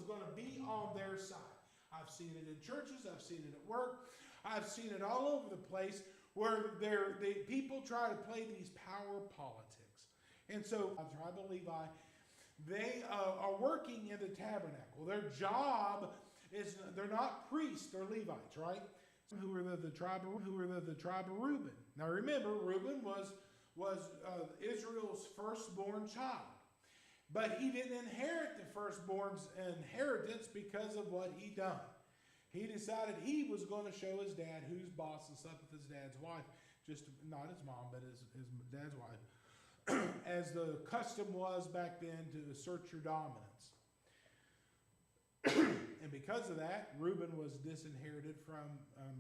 going to be on their side. I've seen it in churches. I've seen it at work. I've seen it all over the place where people try to play these power politics. And so, the tribe of Levi, they are working in the tabernacle. Their job is, they're not priests, they're Levites, right? Who were the tribe of Reuben. Now remember, Reuben was Israel's firstborn child. But he didn't inherit the firstborn's inheritance because of what he done. He decided he was going to show his dad who's boss and slept with his dad's wife. Just not his mom, but his dad's wife. As the custom was back then to assert your dominance. And because of that, Reuben was disinherited from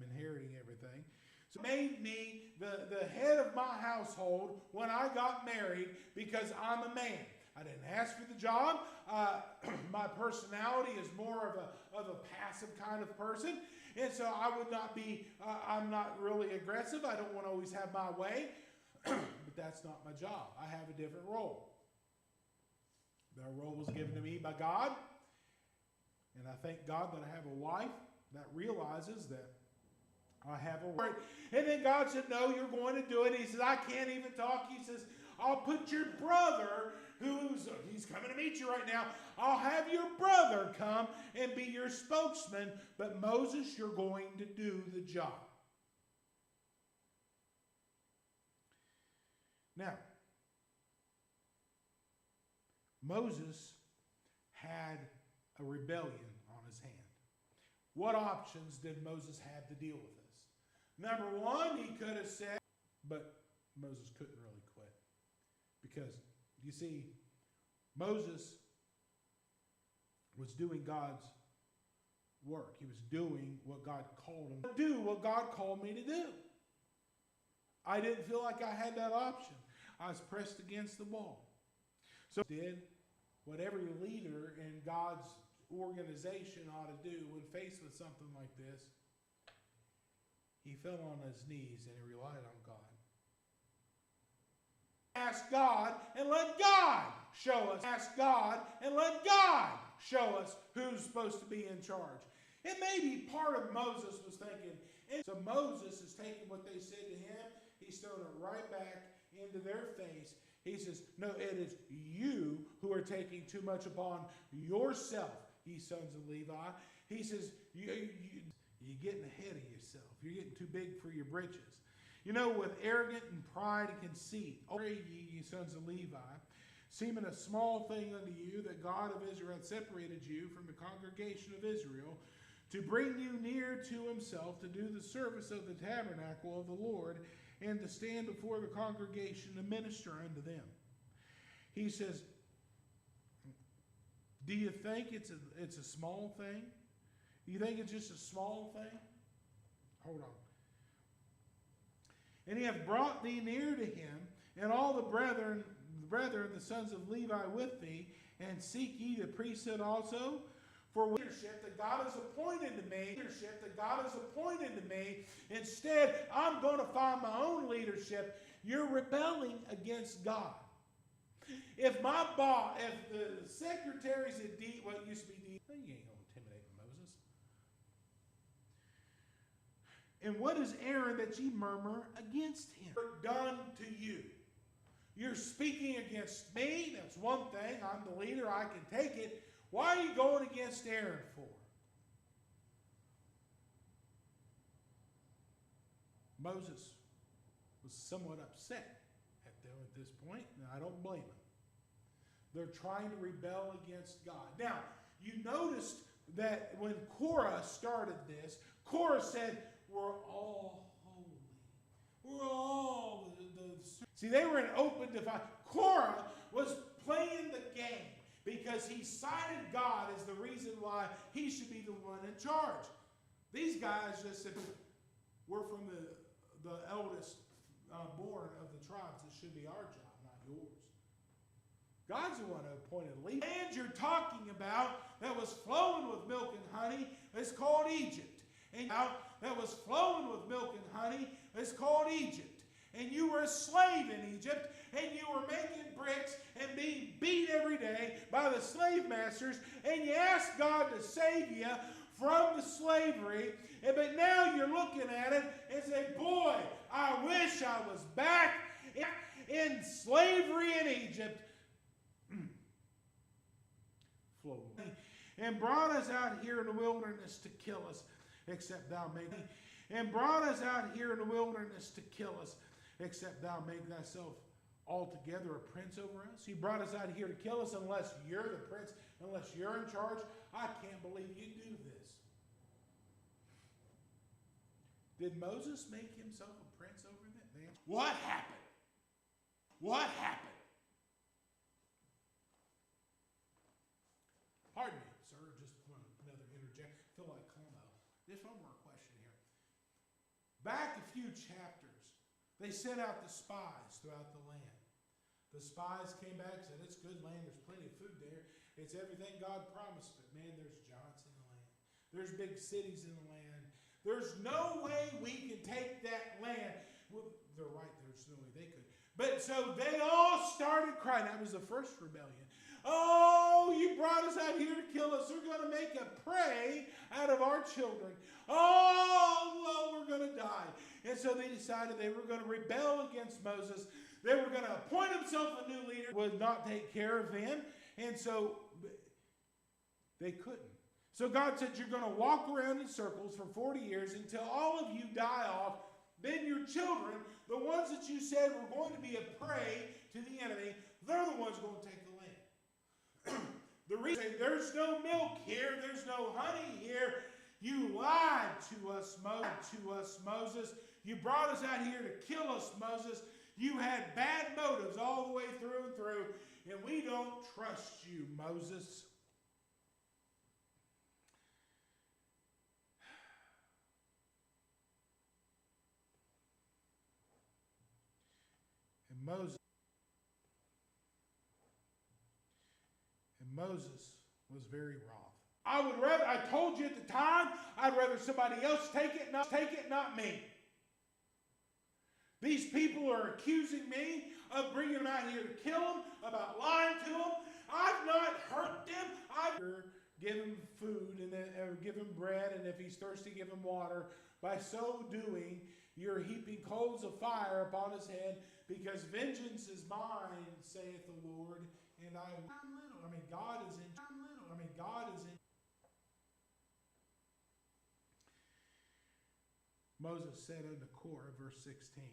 inheriting everything. So it made me the head of my household when I got married because I'm a man. I didn't ask for the job. My personality is more of a passive kind of person. And so I would not be, I'm not really aggressive. I don't want to always have my way. But that's not my job. I have a different role. That role was given to me by God. And I thank God that I have a wife that realizes that I have a word. And then God said, no, you're going to do it. He says, I can't even talk. He says, I'll put your brother, he's coming to meet you right now. I'll have your brother come and be your spokesman. But Moses, you're going to do the job. Now, Moses had a rebellion on his hand. What options did Moses have to deal with this? Number one, he could have said, but Moses couldn't really quit. Because, you see, Moses was doing God's work. He was doing what God called him to do, what God called me to do. I didn't feel like I had that option. I was pressed against the wall. So I did what every leader in God's organization ought to do when faced with something like this. He fell on his knees and he relied on God. Ask God and let God show us. Ask God and let God show us who's supposed to be in charge. It may be part of Moses was thinking. And so Moses is taking what they said to him. He's throwing it right back into their face. He says, no, it is you who are taking too much upon yourself, ye sons of Levi. He says, you're getting ahead of yourself. You're getting too big for your britches. You know, with arrogant and pride and conceit, O ye sons of Levi, seeming a small thing unto you that God of Israel had separated you from the congregation of Israel, to bring you near to himself, to do the service of the tabernacle of the Lord, and to stand before the congregation to minister unto them. He says, do you think it's a small thing? Do you think it's just a small thing? Hold on. And he hath brought thee near to him, and all the brethren, the sons of Levi with thee, and seek ye the priesthood also? For leadership that God has appointed to me, instead I'm going to find my own leadership. You're rebelling against God. If my boss, if the secretaries at D, what used to be D, you ain't going to intimidate Moses. And what is Aaron that ye murmur against him? Done to you. You're speaking against me. That's one thing. I'm the leader. I can take it. Why are you going against Aaron for? Moses was somewhat upset at them at this point, and I don't blame him. They're trying to rebel against God. Now, you noticed that when Korah started this, Korah said, we're all holy. We're all See, they were in open defiance. Korah was playing the game because he cited God as the reason why he should be the one in charge. These guys just said, we're from the eldest born of the tribes. It should be our job, not yours. God's the one who appointed leaders. The land you're talking about that was flowing with milk and honey is called Egypt. And that was flowing with milk and honey is called Egypt. And you were a slave in Egypt, and you were making bricks and being beat every day by the slave masters, and you ask God to save you from the slavery, but now you're looking at it and say, boy, I wish I was back in slavery in Egypt. And brought us out here in the wilderness to kill us, except thou make me. And brought us out here in the wilderness to kill us, except thou make thyself altogether a prince over us. You brought us out here to kill us unless you're the prince, unless you're in charge. I can't believe you do this. Did Moses make himself a prince over that man? What happened? What happened? Pardon me, sir. Just another interject. I feel like Como. Just one more question here. Back a few chapters, they sent out the spies throughout the land. The spies came back and said, it's good land. There's plenty of food there. It's everything God promised. But man, there's giants in the land. There's big cities in the land. There's no way we can take that land. Well, they're right. There's no way they could. But so they all started crying. That was the first rebellion. Oh, you brought us out here to kill us. They're going to make a prey out of our children. Oh, well, we're going to die. And so they decided they were going to rebel against Moses. They were going to appoint themselves a new leader who would not take care of them. And so they couldn't. So God said, you're going to walk around in circles for 40 years until all of you die off. Then your children, the ones that you said were going to be a prey to the enemy, they're the ones going to take the land. The reason there's no milk here, there's no honey here. You lied to us, Moses. You brought us out here to kill us, Moses. You had bad motives all the way through and through, and we don't trust you, Moses. And Moses was very wroth. I told you at the time, I'd rather somebody else take it, not me. These people are accusing me of bringing them out here to kill them, about lying to them. I've not hurt them. I've give him food and then give him bread, and if he's thirsty, give him water. By so doing, you're heaping coals of fire upon his head, because vengeance is mine, saith the Lord, and I am little. God is in. Moses said unto Korah, verse 16,